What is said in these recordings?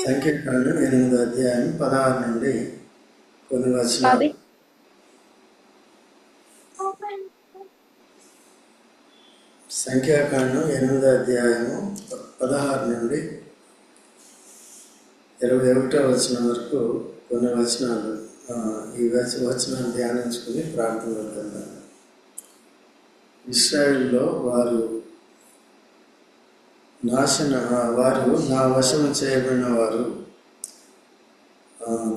సంఖ్యాకాండం 8వ అధ్యాయం 16 నుండి కొన్ని వచనాలు. సంఖ్యాకాండం 8వ అధ్యాయము 16 నుండి 21వ వచనం వరకు కొన్ని వచనాలు. ఈ వచనాలు ధ్యానించుకుని ప్రార్థనలో వెళ్తాను. ఇశ్రాయేలులో వారు నా వశము చేయబడిన వారు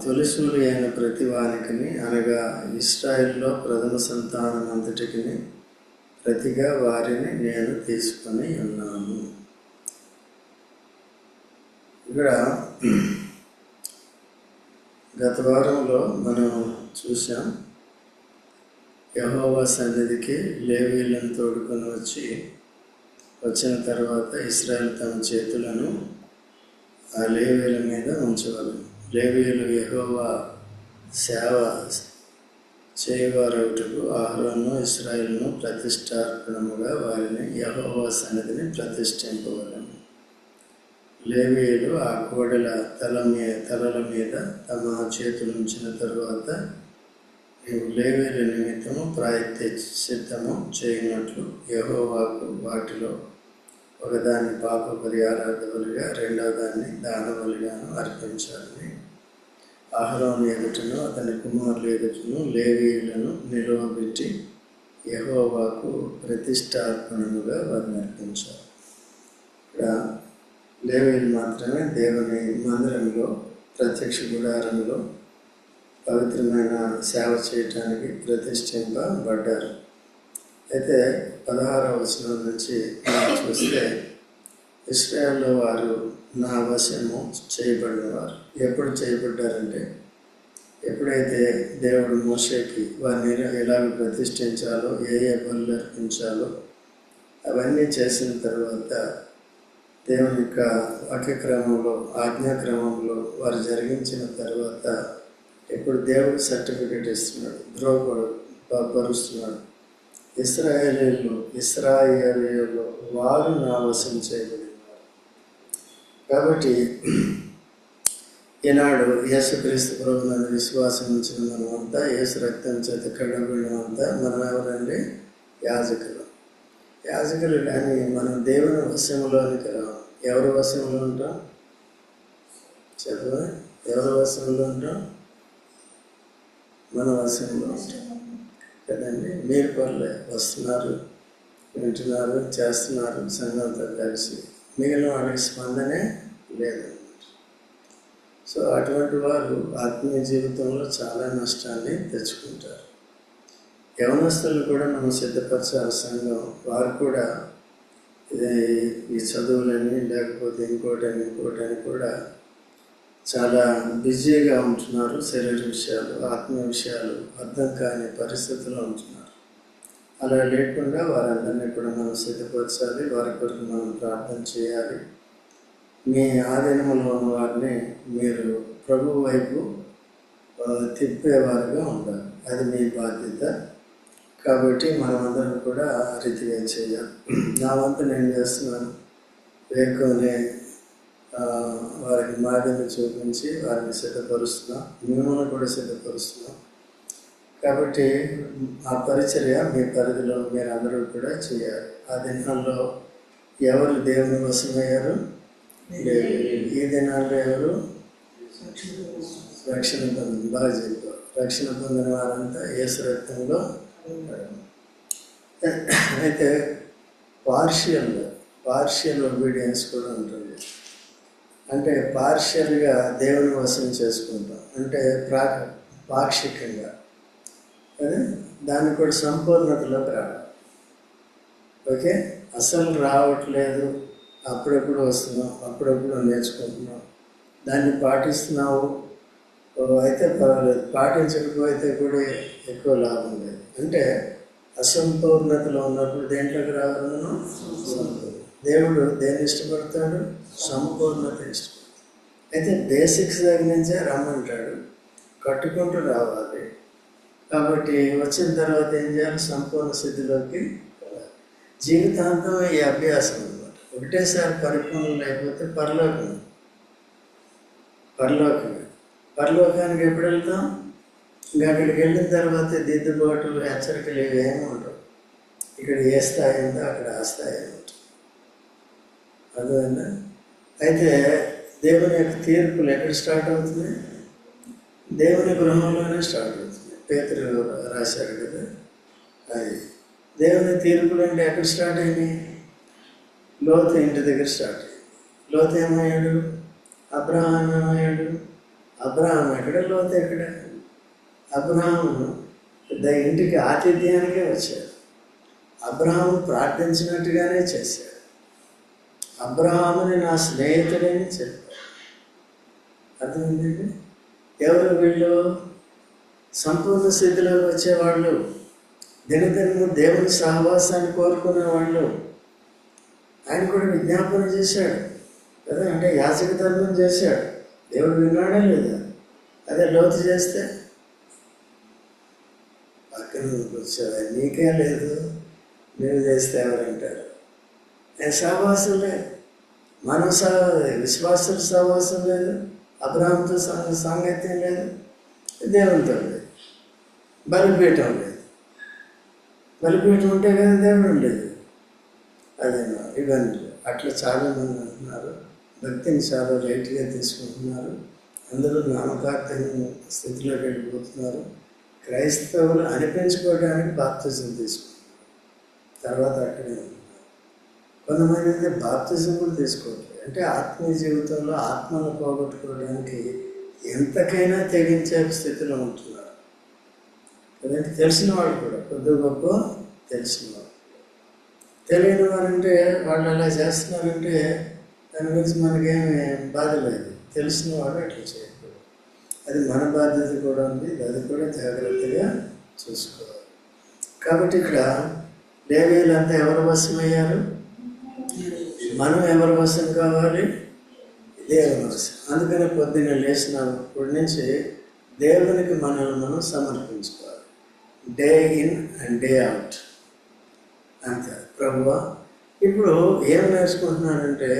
తొలిసూరి అయిన ప్రతి వానికిని, అనగా ఇశ్రాయేలులో ప్రథమ సంతానం అంతటికి ప్రతిగా వారిని నేను తీసుకొని ఉన్నాను. ఇక్కడ గత వారంలో మనం చూసాం, యెహోవా సన్నిధికి లేవీయులను తోడుకొని వచ్చిన తర్వాత ఇశ్రాయేలు తమ చేతులను ఆ లేవీయుల మీద ఉంచవాలి. లేవీయులు యెహోవా సేవ చేయవారొకటకు అహరోను ఇశ్రాయేలును ప్రతిష్టార్పణముగా వారిని యెహోవా సన్నిధిని ప్రతిష్ఠింపవలెను. లేవీయులు ఆ కోడెల తలల మీద తమ చేతులు ఉంచిన తరువాత లేవీయుల నిమిత్తము ప్రాయశ్చిత్తము చేయనట్లు యెహోవాకు వాటిలో ఒకదాన్ని పాప పరిహారార్థ బలిగా, రెండవ దాన్ని దాన బలిగాను అర్పించాలని అహరోను ఎదుటను అతని కుమారుల ఎదుటను లేవీయులను నిలువబెట్టి యెహోవాకు ప్రతిష్టార్పణముగా వారిని అర్పించారు. ఇక్కడ లేవీయులు మాత్రమే దేవుని మందిరంలో, ప్రత్యక్ష గుడారంలో పవిత్రమైన సేవ చేయటానికి ప్రతిష్ఠింపబడ్డారు. అయితే 16వ వచనం నుంచి చూస్తే, ఇశ్రాయేలులో వారు నా వశము చేయబడినవారు. ఎప్పుడు చేయబడ్డారంటే, ఎప్పుడైతే దేవుడు మోషేకి వారిని ఎలాగ ప్రతిష్ఠించాలో, ఏ బలులు అర్పించాలో అవన్నీ చేసిన తర్వాత దేవుని యొక్క వాక్యక్రమంలో, ఆజ్ఞాక్రమంలో వారు జరిగించిన తర్వాత ఇప్పుడు దేవుడు సర్టిఫికెట్ ఇస్తున్నాడు, ధృవపరుస్తున్నాడు. ఇశ్రాయేలీయులు వారు నా వశం చేయబడినారు. కాబట్టి ఈనాడు యేసుక్రీస్తు ప్రభువునందు విశ్వాసం ఉంచిన మనమంతా, యేసు రక్తం చేత కడగబడినమంతా మనం ఎవరండి? యాజకులు. యాజకులు కానీ మనం దేవుని వశంలోనికి రాం. ఎవరి వశంలో ఉంటాం? చెప్పవా? ఎవరి వశంలో ఉంటాం? మన వశంలో ఉంటాం కదండి. మీరు పర్లే వస్తున్నారు, వింటున్నారు, చేస్తున్నారు సంఘంతో కలిసి, మిగిలిన వాడికి స్పందనే లేదన్నమాట. సో అటువంటి వారు ఆత్మీయ జీవితంలో చాలా నష్టాన్ని తెచ్చుకుంటారు. యవనస్తులు కూడా మనం సిద్ధపరచాలి. సంఘం వారు కూడా ఈ చదువులని లేకపోతే ఇంకోటని కూడా చాలా బిజీగా ఉంటున్నారు. శరీర విషయాలు, ఆత్మీయ విషయాలు అర్థం కాని పరిస్థితుల్లో ఉంటున్నారు. అలా లేకుండా వారందరినీ కూడా మనం సిద్ధపరచాలి. వారి కొరకు మనం ప్రార్థన చేయాలి. మీ ఆధీనంలో ఉన్న వారిని మీరు ప్రభు వైపు తిప్పేవారుగా ఉండాలి. అది మీ బాధ్యత. కాబట్టి మనమందరం కూడా ఆ రీతిగా చేయాలి. నా వంతు నేను చేస్తున్నాను. వేకునే వారికి మార్గాన్ని చూపించి వారిని సిద్ధపరుస్తున్నాం, మిమ్మల్ని కూడా సిద్ధపరుస్తున్నాం. కాబట్టి ఆ పరిచర్య మీ పరిధిలో మీరు అందరూ కూడా చేయాలి. ఆ దినాల్లో ఎవరు దేవుని వశమయ్యారు? ఈ దినాల్లో ఎవరు రక్షణ పొందిన? బాగా చెప్పారు. రక్షణ పొందిన వారంతా యేసు రక్తంలో. అయితే పార్షియల్ ఒబీడియన్స్ కూడా ఉంటుంది. అంటే పార్షియల్గా దేవుని వశం చేసుకుంటాం, అంటే పాక్షికంగా. అదే దాన్ని కూడా సంపూర్ణతలోకి రావాలి. ఓకే, అసలు రావట్లేదు, అప్పుడెప్పుడు వస్తున్నాం, అప్పుడెప్పుడు నేర్చుకుంటున్నాం, దాన్ని పాటిస్తున్నావు అయితే పర్వాలేదు, పాటించకపోతే కూడా ఎక్కువ లాభం లేదు. అంటే అసంపూర్ణతలో ఉన్నప్పుడు దేంట్లోకి రావాలి మనం? దేవుడు దేన్ని ఇష్టపడతాడు? సంపూర్ణత ఇష్టపడతాడు. అయితే బేసిక్స్ దగ్గర నుంచే రమ్మంటాడు, కట్టుకుంటూ రావాలి. కాబట్టి వచ్చిన తర్వాత ఏం చేయాలి? సంపూర్ణ స్థితిలోకి జీవితాంతం ఈ అభ్యాసం అన్నమాట. ఒకటేసారి పరిపూర్ణం అయిపోతే పరలోకం. పరలోకమే. పరలోకానికి ఎప్పుడు వెళ్తాం? ఇంకా అక్కడికి వెళ్ళిన తర్వాత దిద్దుబాటు హెచ్చరికలు ఇవేమీ ఉండవు. ఇక్కడ ఏ స్థాయి ఉందో అక్కడ ఆ స్థాయి ఉంటుంది. అదేనా? అయితే దేవుని యొక్క తీర్పులు ఎక్కడ స్టార్ట్ అవుతుంది? దేవుని గృహంలోనే స్టార్ట్ అవుతుంది. పేతురు రాశాడు కదా అది. దేవుని తీర్పులు అంటే ఎక్కడ స్టార్ట్ అయినాయి? లోతు ఇంటి దగ్గర స్టార్ట్ అయ్యింది. లోతు ఏమయ్యాడు? అబ్రహాం ఏమయ్యాడు? అబ్రహాం ఎక్కడ, లోతు ఎక్కడ? అబ్రహాము ఇంటికి ఆతిథ్యానికే వచ్చాడు. అబ్రహాము ప్రార్థించినట్టుగానే చేశాడు. అబ్రహాముని నా స్నేహితుడని చెప్పాడు. అర్థమైందండి? ఎవరు వీళ్ళు? సంపూర్ణ స్థితిలోకి వచ్చేవాళ్ళు, దినదినము దేవుని సహవాసాన్ని కోరుకునేవాళ్ళు. ఆయన కూడా విజ్ఞాపన చేశాడు కదా, అంటే యాజక ధర్మం చేశాడు. దేవుడు విన్నాడా లేదా? అదే లోతు చేస్తే పక్కన వచ్చాడు, నీకే లేదు, నువ్వు చేస్తే ఎవరంటారు? నేను సహవాసం లేదు, మనం విశ్వాసుల సహవాసం లేదు, అబ్రహాంతో సాంగత్యం లేదు, దేవునితో లేదు, బలిపీఠం లేదు. బలిపీఠం ఉంటే కదా దేవుడు ఉండేది. అదే ఇవన్నీ అట్లా చాలామంది అంటున్నారు. భక్తిని చాలా లైట్గా తీసుకుంటున్నారు. అందరూ నామకార్థమైన స్థితిలోకి వెళ్ళిపోతున్నారు. క్రైస్తవులు అనిపించుకోవడానికి బాప్తిజం తీసుకుంటున్నారు. తర్వాత అక్కడే ఉంటున్నారు. కొంతమంది అయితే బాప్తిజం కూడా తీసుకోవట్లేదు. అంటే ఆత్మీయ జీవితంలో ఆత్మను పోగొట్టుకోవడానికి ఎంతకైనా తెగించే స్థితిలో ఉంటున్నారు. అదంటే తెలిసిన వాళ్ళు కూడా, కొద్ది గొప్ప తెలిసిన వాళ్ళు. తెలియని వారంటే వాళ్ళు అలా చేస్తున్నారంటే దాని గురించి మనకేమి బాధ లేదు. తెలిసిన వాడు అట్లా చేయకూడదు. అది మన బాధ్యత కూడా ఉంది. అది కూడా జాగ్రత్తగా చూసుకోవాలి. కాబట్టి ఇక్కడ లేవీయులంతా ఎవరి వశమయ్యారు? మనం ఎవరి వశం కావాలి? దేవుని వశం. అందుకనే పొద్దున్న లేచినప్పటి నుంచి దేవునికి మనల్ని మనం సమర్పించుకోవాలి. Day in and day out అంతే. ప్రభువా, ఇప్పుడు ఏం నేర్చుకుంటున్నానంటే,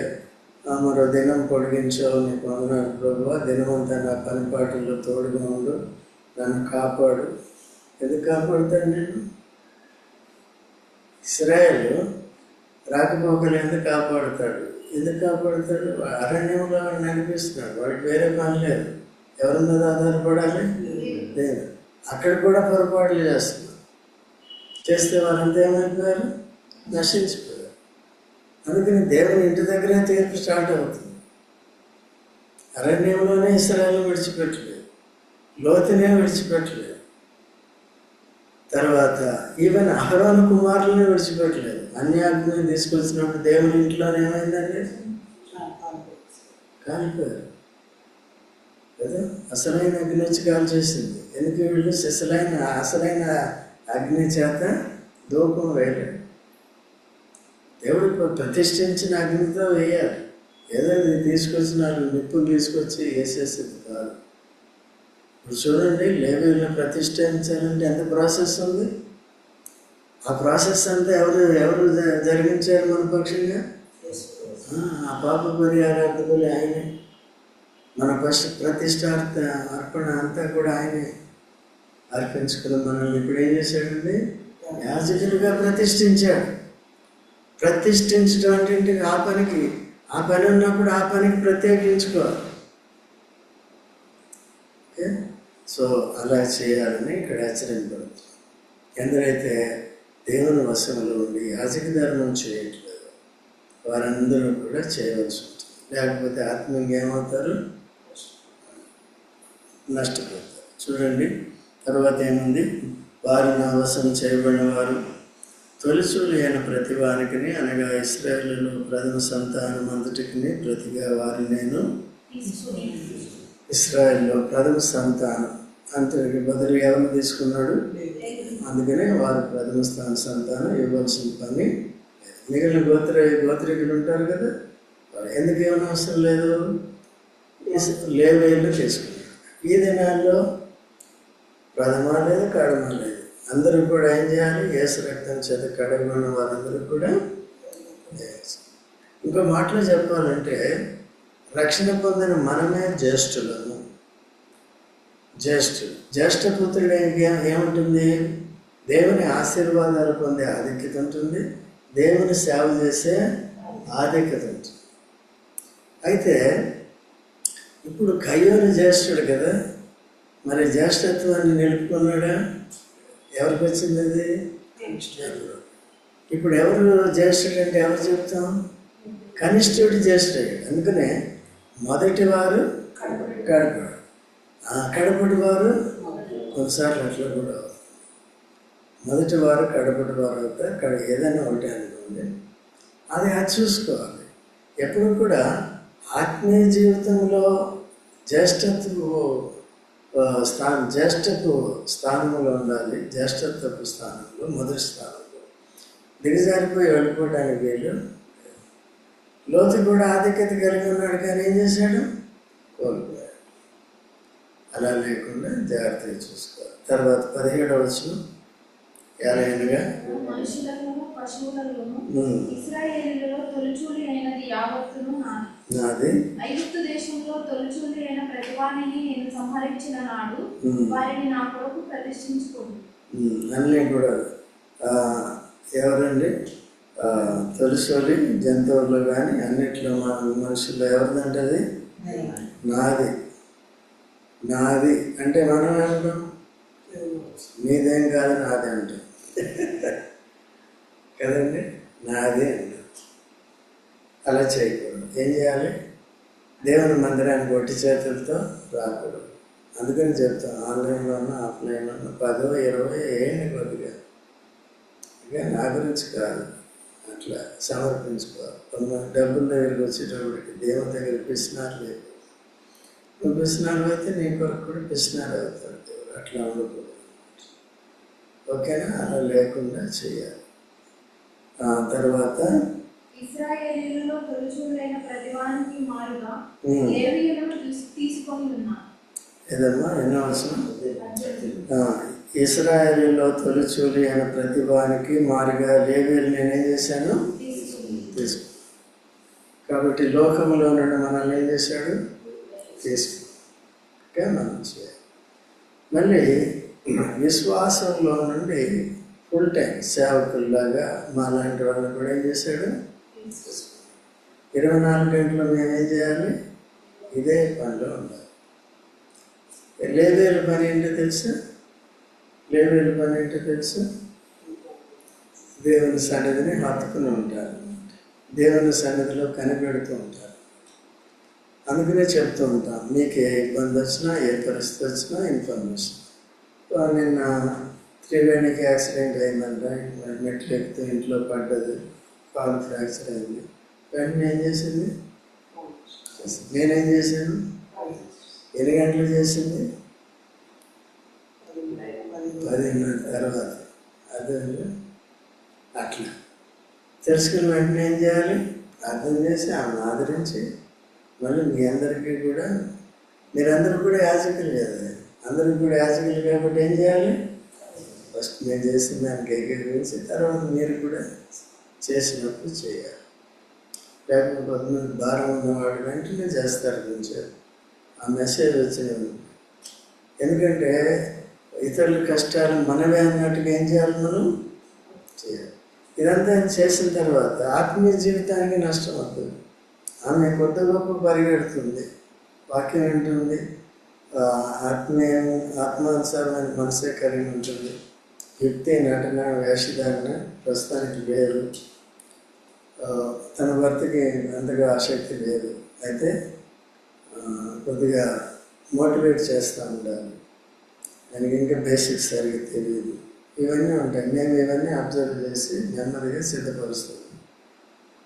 మరో దినం పొడిగించావు, నీకు వందనాలు ప్రభువా, దినమంతా నా పనిపాటుల్లో తోడుగా ఉండు, నన్ను కాపాడు. ఎందుకు కాపాడుతాడు? నేను ఇశ్రాయేలు రాకపోకలు ఎందుకు కాపాడుతాడు? ఎందుకు కాపాడుతాడు? అరణ్యంలో వాడు నడిపిస్తున్నాడు. వాడికి వేరే పని లేదు. ఎవరి మీద ఆధారపడాలి? లేదు. అక్కడ కూడా పొరపాట్లు చేస్తున్నారు. చేస్తే వాళ్ళంతా ఏమైపోయారు? నశించిపోయారు. అందుకని దేవుని ఇంటి దగ్గరే తీర్పు స్టార్ట్ అవుతుంది. అరణ్యంలోనే ఇశ్రాయేలును విడిచిపెట్టలేదు, లోతునే విడిచిపెట్టలేదు. తర్వాత ఈవెన్ అహరోను కుమారులను విడిచిపెట్టలేదు. అన్యాజ్ఞని తీసుకొచ్చినప్పుడు దేవుని ఇంట్లోనే ఏమైందండి? కాలిపోయారు కదా. అసలైన అగ్ని వచ్చి కాల్ చేసింది. ఎందుకు? వీళ్ళు అసలైన అగ్ని చేత ధూపం వేయలేడు. దేవుడు ప్రతిష్ఠించిన అగ్నితో వేయాలి. ఏదో తీసుకొచ్చిన నిప్పులు తీసుకొచ్చి వేసేసేది కాదు. ఇప్పుడు చూడండి, లేవీయులను ప్రతిష్ఠించాలంటే ఎంత ప్రాసెస్ ఉంది. ఆ ప్రాసెస్ అంతా ఎవరు జరిగించారు మన పక్షంగా? ఆ పాప పరిహారార్థకులు ఆయనే. మన ప్రతిష్టార్థ అర్పణ అంతా కూడా ఆయనే అర్పించుకుని మనల్ని ఇప్పుడు ఏం చేశాడండి? యాజకులుగా ప్రతిష్ఠించాడు. ప్రతిష్ఠించడం అంటే ఆ పని ఉన్నప్పుడు ఆ పనికి ప్రత్యేకించుకోవాలి. ఓకే, సో అలా చేయాలని ఇక్కడ హెచ్చరింపడుతుంది. ఎందరైతే దేవుని వశంలో ఉండి యాజక ధర్మం చేయట్లేదు వారందరూ కూడా చేయవలసి ఉంటుంది. లేకపోతే ఆత్మీయంగా ఏమవుతారు? నష్టపోతారు. చూడండి తర్వాత ఏముంది? వారు నా వశం చేయబడిన వారు తొలిచూలు అయిన ప్రతి వారికి, అనగా ఇశ్రాయేలులో ప్రథమ సంతానం అంతటికి ప్రతిగా వారిని నేను ఇశ్రాయేల్లో ప్రథమ సంతానం అంతటికి బదులు ఎవరిని తీసుకున్నాడు? అందుకనే వారు ప్రథమ సంతానం ఇవ్వాల్సిన పని. మిగిలిన గోత్రికులు ఉంటారు కదా, వారు ఎందుకు ఏమైనా అవసరం లేదు? లేవీయులు తీసుకున్నారు. ఈ దినాల్లో ప్రథమ లేదు, కడమ లేదు. అందరూ కూడా ఏం చేయాలి? యేసు రక్తం చేత కడగబడిన వారందరూ కూడా. ఇంకో మాటలో చెప్పాలంటే రక్షణ పొందిన మనమే జ్యేష్ఠులను. జ్యేష్ఠపుత్రుడు ఏముంటుంది? దేవుని ఆశీర్వాదాలు పొందే ఆధిక్యత ఉంటుంది, దేవుని సేవ చేసే ఆధిక్యత ఉంటుంది. అయితే ఇప్పుడు కయ్యోను జ్యేష్ఠుడు కదా, మరి జ్యేష్ఠత్వాన్ని నిలుపుకున్నాడా? ఎవరికి వచ్చింది అది? ఇప్పుడు ఎవరు జ్యేష్ఠుడు అంటే ఎవరు చెప్తాం? కనిష్ఠుడు జ్యేష్ఠుడు. అందుకనే మొదటి వారు కడపడు, కడపటి వారు కొన్నిసార్లు అట్లా కూడా అవుతారు. మొదటి వారు కడపటి వారు అవుతారు. ఏదైనా ఒకటి అనుకోండి, అది చూసుకోవాలి. ఎప్పుడు కూడా ఆత్మీయ జీవితంలో జ్యేష్ఠత్వ స్థానంలో ఉండాలి. జ్యేష్ఠత్వపు స్థానంలో మొదటి స్థానంలో దిగజారిపోయి వెళ్ళిపోవడానికి వీళ్ళు. లోతు కూడా ఆధిక్యత కలిగి ఉన్నాడు, కానీ ఏం చేశాడు? కోల్పోయాడు. అలా లేకుండా జాగ్రత్తగా చూసుకోవాలి. తర్వాత 17వ వచనం, ఎలాగనగా మనుషులలోను పశువులలోను ఇశ్రాయేలీయులలో తొలిచూలి అయినది యావత్తును నాది. ఐగుప్తు దేశంలో తొలిచూలి అయిన ప్రతివానిని నేను సంహరించిన నాడు వారిని నా కొరకు ప్రతిష్ఠించుకోను. అన్నీ కూడా ఎవరండి? తొలిచూలి జంతువుల్లో కానీ అన్నిట్లో మనుషుల్లో ఎవరిదంటే అది నాది. నాది అంటే మనం ఏమంటాం? నీదేం కాదు నాది అంటాం కదండి. నాది అంటాం. అలా చేయకూడదు. ఏం చేయాలి? దేవుని మందిరానికి ఒట్టి చేతులతో రాకూడదు. అందుకని చెప్తాం, ఆన్లైన్లోనూ ఆఫ్లైన్లోనూ 10, 20 ఏంటి కొద్దిగా, ఇక నా గురించి కాదు, అట్లా సమర్పించుకోవాలి. కొంతమంది డబ్బుల దగ్గరికి వచ్చేటప్పటికి దేవుని దగ్గర పిసినారు లేదు. నువ్వు పిసినారు అయితే నీ కొరకు కూడా పిసినారు అవుతాడు దేవుడు. అట్లా ఉండకూడదు. ఓకేనా? అలా లేకుండా చేయాలి. తర్వాత ఇశ్రాయేలీయులలో తొలిచూలైన ప్రతివానికి మారుగా లేవీయులను తీసుకొని ఉన్నారు. ఏదమ్మా ఎన్నో అవసరం? ఇశ్రాయేలీయులలో తొలిచూలి అయిన ప్రతివానికి మారుగా లేవీయులు నేనేం చేశాను? తీసుకు. కాబట్టి లోకంలో నుండి మనల్ని ఏం చేశాడు? తీసుకు. ఓకే, మనం చేయాలి. మళ్ళీ విశ్వాసంలో నుండి ఫుల్ టైం సేవకుల్లాగా మాలాంటి వాళ్ళని కూడా ఏం చేశాడు? 24 గంటలు మేమేం చేయాలి? ఇదే పనిలో ఉండాలి. లేవీయుల పని ఏంటో తెలుసా? లేవీయుల పని ఏంటో తెలుసా? దేవుని సన్నిధిని హత్తుకుని ఉంటారు, దేవుని సన్నిధిలో కనిపెడుతూ ఉంటారు. అందుకనే చెప్తూ ఉంటాం, మీకు ఏ ఇబ్బంది వచ్చినా, ఏ పరిస్థితి వచ్చినా ఇన్ఫర్మేషన్. నిన్న త్రివేణికి యాక్సిడెంట్ అయిందంట, మెట్లు ఎక్కుతూ ఇంట్లో పడ్డది, కాలు ఫ్రాక్చర్ అయింది. వెంటనే ఏం చేసింది? నేనేం చేశాను? ఎన్ని గంటలు చేసింది? 10:30 తర్వాత. అదే అట్లా తెలుసుకుని వెంటనే ఏం చేయాలి? అర్థం చేసి ఆమెను ఆదరించి, మళ్ళీ మీ అందరికీ కూడా, మీరందరూ కూడా యాజకులు కదా, అందరికీ కూడా యాజకులు కాబట్టి ఏం చేయాలి? ఫస్ట్ నేను చేసిన దానికి ఏకీకరించి తర్వాత మీరు కూడా చేసినప్పుడు చేయాలి. లేకపోతే కొంతమంది భారం ఉన్నవాడు వెంటనే చేస్తారు కొంచెం, ఆ మెసేజ్ వచ్చింది. ఎందుకంటే ఇతరుల కష్టాలు మనమే అన్నట్టుగా ఏం చేయాలి? మనం చేయాలి. ఇదంతా చేసిన తర్వాత ఆత్మీయ జీవితానికి నష్టం అవుతుంది. ఆమె కొత్త గొప్ప పరిగెడుతుంది, వాక్యం వింటుంది, ఆత్మానుసారమైన మనసే కలిగి ఉంటుంది. యుక్తి, నటన, వేషధారణ ప్రస్తుతానికి లేదు. తన భర్తకి అంతగా ఆసక్తి లేదు. అయితే కొద్దిగా మోటివేట్ చేస్తూ ఉండాలి. దానికి ఇంకా బేసిక్స్ సరిగ్గా తెలియదు. ఇవన్నీ ఉంటాయి. మేము ఇవన్నీ అబ్జర్వ్ చేసి నెమ్మదిగా సిద్ధపరుస్తాం.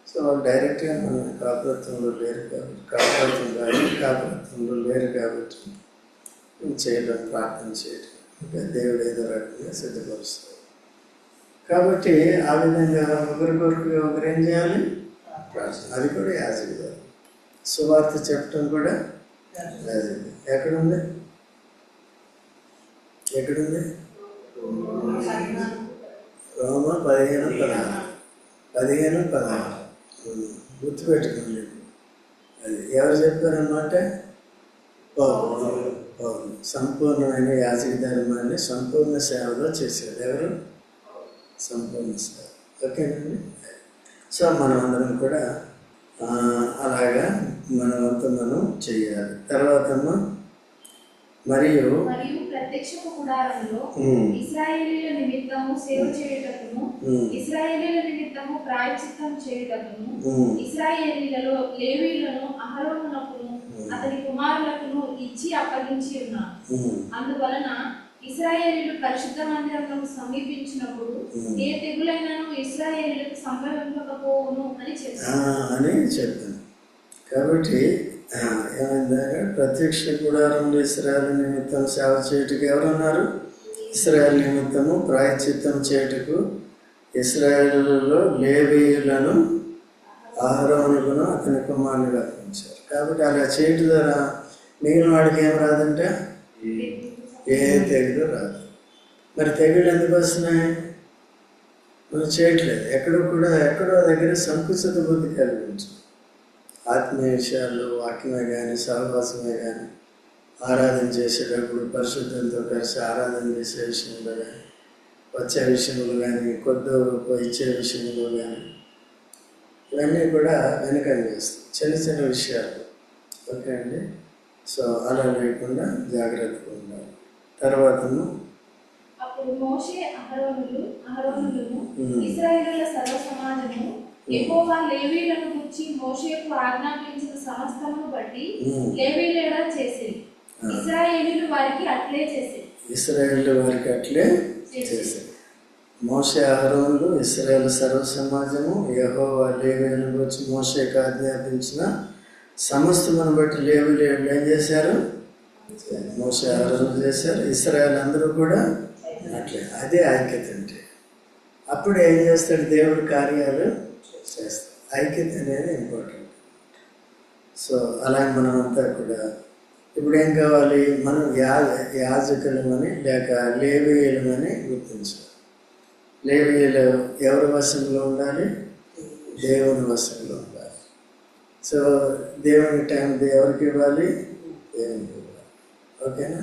సో వాళ్ళు డైరెక్ట్గా మన కాపురత్వంలో లేరు కాబట్టి, కాపురత్వంలో లేరు కాబట్టి చేయడం, ప్రార్థన చేయడం, ఇంకా దేవుడు ఏదో రకంగా సిద్ధపరుస్తారు. కాబట్టి ఆ విధంగా ఒకరికొకరికి ఒకరు ఏం చేయాలి? ప్రార్థన. అది కూడా యాజకుడు. సువార్త చెప్పడం కూడా యాజకుడు. ఎక్కడుంది? రోమ 15:16 గుర్తుపెట్టుకోండి. అది ఎవరు చెప్పారన్నమాట? పౌలు. సంపూర్ణమైన యాజక ధర్మాన్ని సంపూర్ణ సేవలో చేశాడు. ఎవరు? సంపూర్ణ సేవ. ఓకేనండి. సో మనం అందరం కూడా అలాగా మనమంతా మనం చేయాలి. తర్వాత మరియు ప్రత్యక్షపు గుడారంలో ఇశ్రాయేలీయుల నిమిత్తము సేవ చేయుటకును ఇశ్రాయేలీయుల నిమిత్తము ప్రాయశ్చిత్తం చేయుటకును ఇశ్రాయేలీయులలో లేవీయులను అహరోనునకును అతని కుమారులకును ఇచ్చి అప్పగించి ఉన్నాను. అందువలన ఇశ్రాయేలీయులు పరిశుద్ధ మందిరంలో సమీపించినప్పుడు ఏ తెగులైనను ఇశ్రాయేలీయులకు సంభవించకపోవును అని చెప్పాను. కాబట్టి ఏమైందాక ప్రత్యక్ష గుడారంలో ఇశ్రాయేలు నిమిత్తం సేవ చేయుటకు ఎవరున్నారు? ఇశ్రాయేలు నిమిత్తము ప్రాయశ్చిత్తం చేయుటకు ఇశ్రాయేలులో లేవీయులను అహరోనులను అతని కుమారులుగా అర్పించారు. కాబట్టి అలా చేయటం ద్వారా మిగిలిన వాడికి ఏం రాదంటే ఏ తెగులు రాదు. మరి తెగులు ఎందుకు వస్తున్నాయి? మనం చేయట్లేదు. ఎక్కడో దగ్గర సంకుచిత బుద్ధి కలిగించు. ఆత్మీయ విషయాలు, వాక్యమే కానీ సహవాసమే కానీ ఆరాధన చేసేటప్పుడు పరిశుద్ధంతో కలిసి ఆరాధన చేసే విషయంలో కానీ వచ్చే విషయంలో కానీ కొద్ది ఇచ్చే విషయంలో కానీ ఇవన్నీ కూడా వెనకని చేస్తాయి. చిన్న చిన్న విషయాలు. ఓకే అండి. సో అలా లేకుండా జాగ్రత్తగా ఉండాలి. తర్వాతను అప్పుడు మోషే అహరోనులను ఇశ్రాయేలీయుల సర్వ సమాజము యెహోవా లేవీయులను గురించి మోషేకు ఆజ్ఞాపించిన సమస్తమును బట్టి లేవీయుల చేసేది. ఇశ్రాయేలీయులు వారికి అట్లే చేసేది. మోషే అహరోనులు ఇశ్రాయేలు సర్వ సమాజము యెహోవా లేవీయులను గురించి మోషేకు ఆజ్ఞాపించిన సమస్తమును బట్టి లేవీయులు ఏం చేశారు? మోషే అహరోనులు చేశారు. ఇశ్రాయేలు అందరూ కూడా అట్లే. అదే ఐక్యత అంటే. అప్పుడు ఏం చేస్తాడు? దేవుడి కార్యాలు చేస్తాడు. ఐక్యత అనేది ఇంపార్టెంట్. సో అలా మనమంతా కూడా ఇప్పుడు ఏం కావాలి? మనం యాజకులమని లేక లేవీయులమని గుర్తించాలి. లేవీయులు ఎవరి వశంలో ఉండాలి? దేవుని వశంలో ఉండాలి. సో దేవుని టైం ఎవరికి ఇవ్వాలి? దేవునికి ఇవ్వాలి. ఓకేనా?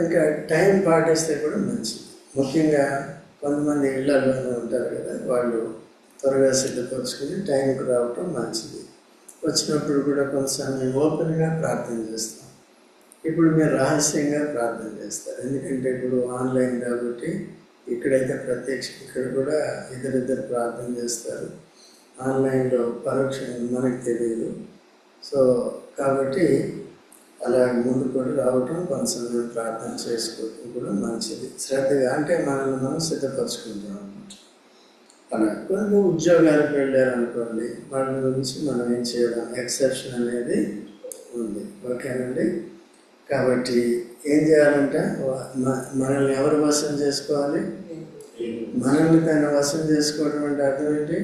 ఇంకా టైం పాటిస్తే కూడా మంచిది. ముఖ్యంగా కొంతమంది ఇళ్లలోనే ఉంటారు కదా, వాళ్ళు త్వరగా సిద్ధపరచుకుని టైంకి రావటం మంచిది. వచ్చినప్పుడు కూడా కొంత సమయం ఓపెన్గా ప్రార్థన చేస్తాం. ఇప్పుడు మీరు రహస్యంగా ప్రార్థన చేస్తారు. ఎందుకంటే ఇప్పుడు ఆన్లైన్ కాబట్టి ఇక్కడైతే ఇక్కడ కూడా ఇద్దరిద్దరు ప్రార్థన చేస్తారు. ఆన్లైన్లో పరోక్షంగా మనకు తెలియదు. సో కాబట్టి అలా ముందు కూడా రావటం, కొంచెం ప్రార్థన చేసుకోవటం కూడా మంచిది. శ్రద్ధగా అంటే మనల్ని మనం సిద్ధపరచుకుంటాం అన్నమాట. అలా కొన్ని ఉద్యోగాలకు వెళ్ళారనుకోండి, వాళ్ళ గురించి మనం ఏం చేయడం, ఎక్సెప్షన్ అనేది ఉంది. ఓకేనండి. కాబట్టి ఏం చేయాలంటే మనల్ని ఎవరు వశం చేసుకోవాలి? మనల్ని తన వశం చేసుకోవడం అంటే అర్థం ఏంటి?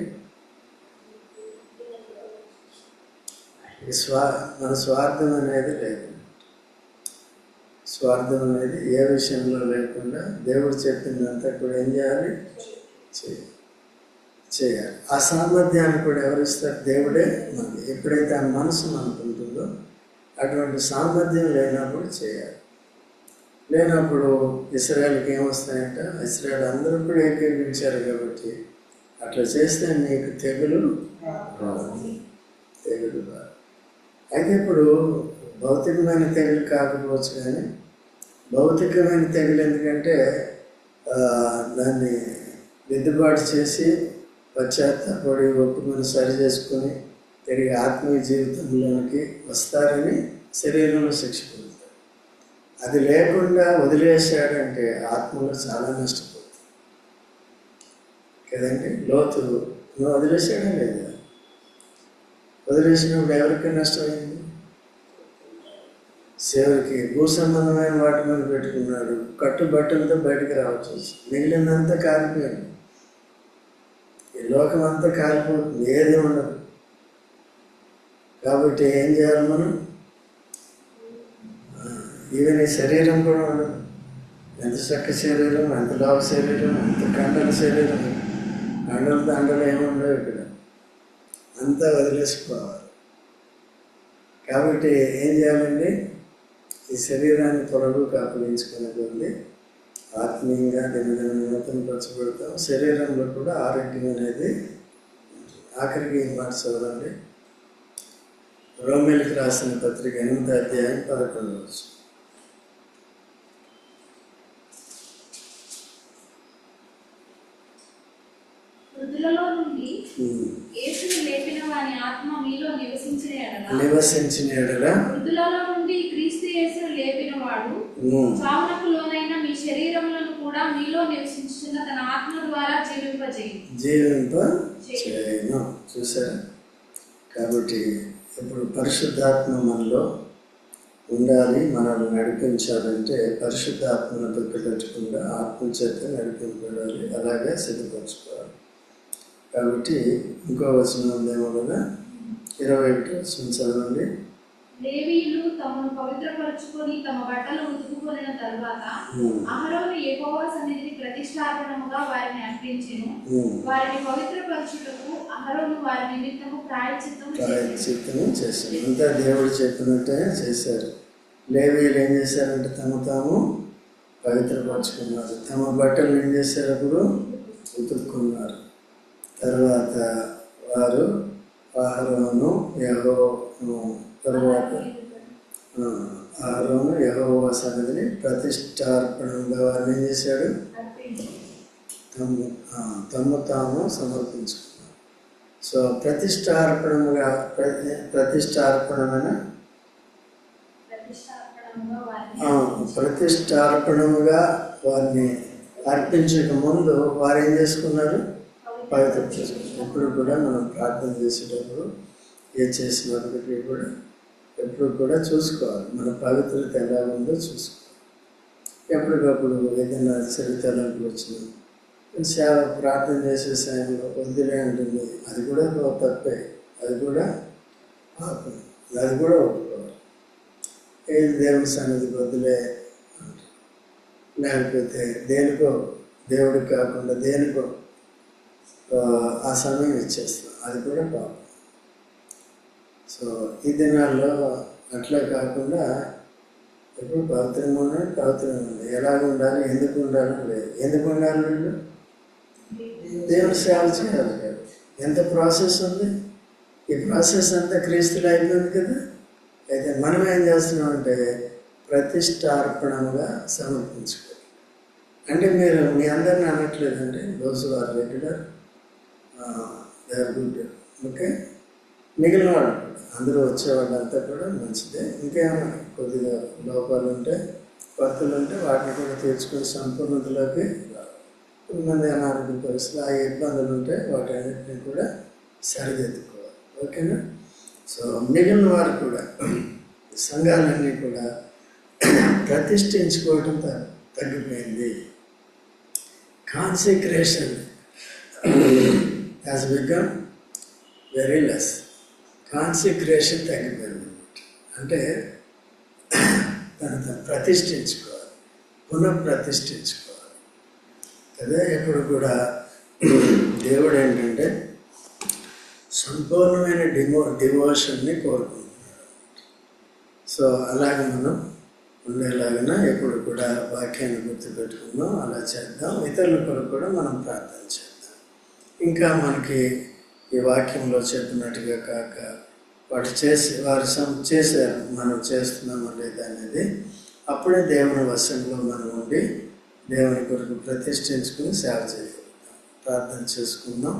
మన స్వార్థం అనేది లేదు. స్వార్థం అనేది ఏ విషయంలో లేకుండా దేవుడు చెప్పిందంతా కూడా ఏం చేయాలి? చేయాలి. ఆ సామర్థ్యాన్ని కూడా ఎవరిస్తారు? దేవుడే మనకి. ఎప్పుడైతే ఆ మనసు మనకు ఉంటుందో అటువంటి సామర్థ్యం లేనప్పుడు చేయాలి. లేనప్పుడు ఇశ్రాయేలుకి ఏమొస్తాయంట? ఇశ్రాయేలు అందరూ కూడా ఏకీభవించారు కాబట్టి అట్లా చేస్తే నీకు తెగులు రాదు. అయితే ఇప్పుడు భౌతికమైన తెగులు కాకపోవచ్చు, కానీ భౌతికమైన తెగులు ఎందుకంటే దాన్ని దిద్దుబాటు చేసి పశ్చాత్తాపడి ఒప్పుకొని సరి చేసుకొని తిరిగి ఆత్మీయ జీవితంలోనికి వస్తారని శరీరంలో శిక్ష పొందుతారు. అది లేకుండా వదిలేశాడంటే ఆత్మలో చాలా నష్టపోతుంది కదండి. లోతు నువ్వు వదిలేసాడా లేదా? వదిలేసినప్పుడు ఎవరికి నష్టమైంది? సేవరికి భూ సంబంధమైన వాటి మీద పెట్టుకున్నాడు. కట్టుబట్టలతో బయటకు రావచ్చు. మిగిలినంతా కాలిపోయింది. ఈ లోకం అంతా కాలిపోతుంది, ఏది ఉండదు. కాబట్టి ఏం చేయాలి మనం? ఈవెన్ ఈ శరీరం కూడా ఉండదు. ఎంత చక్క శరీరం, ఎంత లావు శరీరం, ఎంత కండల శరీరం. కండలు దండలు ఏముండవు ఇక్కడ. అంతా వదిలేసుకోవాలి. కాబట్టి ఏం చేయాలండి? ఈ శరీరాన్ని పొడవుకు అప్పగించుకునే కొద్ది ఆత్మీయంగా దినదిన నూతనపరచబడతాం. శరీరంలో కూడా ఆరోగ్యం అనేది. ఆఖరికి ఈ మాట చదవండి, రోమేలకు రాసిన పత్రిక 8వ అధ్యాయం 11వ వచనం. మృతులలో నుండి యేసును లేపిన వాని ఆత్మ మీలో నివసించిన ఎడల మృతులలో నుండి క్రీస్తు యేసును లేపిన వాడు చావునకు లోనైన మీ శరీరములను కూడా మీలో నివసించున్న తన ఆత్మ ద్వారా జీవింపజేయును. చూసారా? కాబట్టి ఇప్పుడు పరిశుద్ధాత్మ మనలో ఉండాలి, మనల్ని నడిపించాలంటే పరిశుద్ధాత్మను తొక్కిపెట్టకుండా ఆత్మ చేత నడిపింపబడాలి, అలాగే సిద్ధపరచుకోవాలి. కాబట్టి ఇంకో వచనం ఉందేమో కదా, 21వ వచనం చదవండి. లేవీయులు తమను పవిత్రపరచుకొని తమ బట్టలు ఉతుకుకొనిన తరువాత అహరోను యెహోవా సన్నిధిని ప్రతిష్ఠాపనముగా వారిని అర్పించెను. వారిని పవిత్రపరచుటకు అహరోను వారి నిమిత్తము ప్రాయశ్చిత్తము చేశారు. అంతా దేవుడు చెప్పినట్టే చేశారు. లేవీయులు ఏం చేశారంటే తాము పవిత్రపరచుకున్నారు. తమ బట్టలు ఏం చేశారు? అప్పుడు ఉతుక్కున్నారు. తర్వాత వారు అహరోను యెహోవా సన్నిధిని ప్రతిష్టార్పణంగా వారిని ఏం చేశాడు? తాము సమర్పించుకున్నారు. సో ప్రతిష్టార్పణమైన ప్రతిష్టార్పణముగా వారిని అర్పించక ముందు వారు ఏం చేసుకున్నారు? పవిత్రం చేసుకున్నారు. ఎప్పుడు కూడా మనం ప్రార్థన చేసేటప్పుడు చేసినప్పటికీ కూడా ఎప్పుడు కూడా చూసుకోవాలి, మన పవిత్రత ఎలా ఉందో చూసుకోవాలి. ఎప్పటికప్పుడు ఏదైనా చరిత్రలకు వచ్చినా సేవ ప్రార్థన చేసే సమయంలో వద్దులే అంటుంది, అది కూడా తప్పే, అది కూడా పాపం, అది కూడా ఒప్పుకోవాలి. ఏది దేవుడి సన్నిధికి వద్దులే అంట, లేకపోతే దేనికో దేవుడికి కాకుండా దేనికో ఆ సమయం ఇచ్చేస్తాం, అది కూడా పాపం. సో ఈ దినాల్లో అట్లా కాకుండా ఎప్పుడు పవిత్రంగా ఉండాలి. ఎలాగ ఉండాలి, ఎందుకు ఉండాలి లేదు. ఎందుకు ఉండాలి? వీళ్ళు దేవుని సేవ చేయాలి కదా. ఎంత ప్రాసెస్ ఉంది, ఈ ప్రాసెస్ అంతా క్రీస్తులో అయిపోయింది కదా. అయితే మనం ఏం చేస్తున్నామంటే ప్రతిష్టార్పణంగా సమర్పించుకోవాలి. అంటే మీరు మీ అందరిని అనట్లేదండి, those are regular, they are good, okay. మిగిలిన వాళ్ళు అందరూ వచ్చేవాళ్ళంతా కూడా మంచిదే. ఇంకేమైనా కొద్దిగా లోపాలు ఉంటే, కొత్తలు ఉంటే వాటిని కూడా తీర్చుకొని సంపూర్ణతలోకి కొంతమంది అనారోగ్య పరిస్థితులు, ఆ ఇబ్బందులు ఉంటే వాటన్నిటిని కూడా సరిదిద్దుకోవాలి, ఓకేనా. సో మిగిలిన వారు కూడా సంఘాలన్నీ కూడా ప్రతిష్ఠించుకోవడం తగ్గిపోయింది. కాన్సెక్రేషన్ హ్యాస్ బికమ్ వెరీ లెస్. కాన్సెక్రేషన్ తగ్గిపోయింది. అంటే తను ప్రతిష్ఠించుకోవాలి, పునఃప్రతిష్ఠించుకోవాలి కదా. ఎప్పుడు కూడా దేవుడు ఏంటంటే సంపూర్ణమైన డివోషన్ని కోరుకుంటున్నాడు. సో అలాగే మనం ఉండేలాగా ఎప్పుడు కూడా వాక్యాన్ని గుర్తుపెట్టుకుందాం, అలా చేద్దాం. ఇతరుల కొరకు కూడా మనం ప్రార్థన చేద్దాం. ఇంకా మనకి ఈ వాక్యంలో చెప్పినట్టుగా కాక వారు చేశారు, మనం చేస్తున్నామా లేదా అనేది అప్పుడే దేవుని వశంలో మనం ఉండి దేవుని కొరకు ప్రతిష్ఠించుకుని సేవ చేయగలుగుతాం. ప్రార్థన చేసుకుందాం.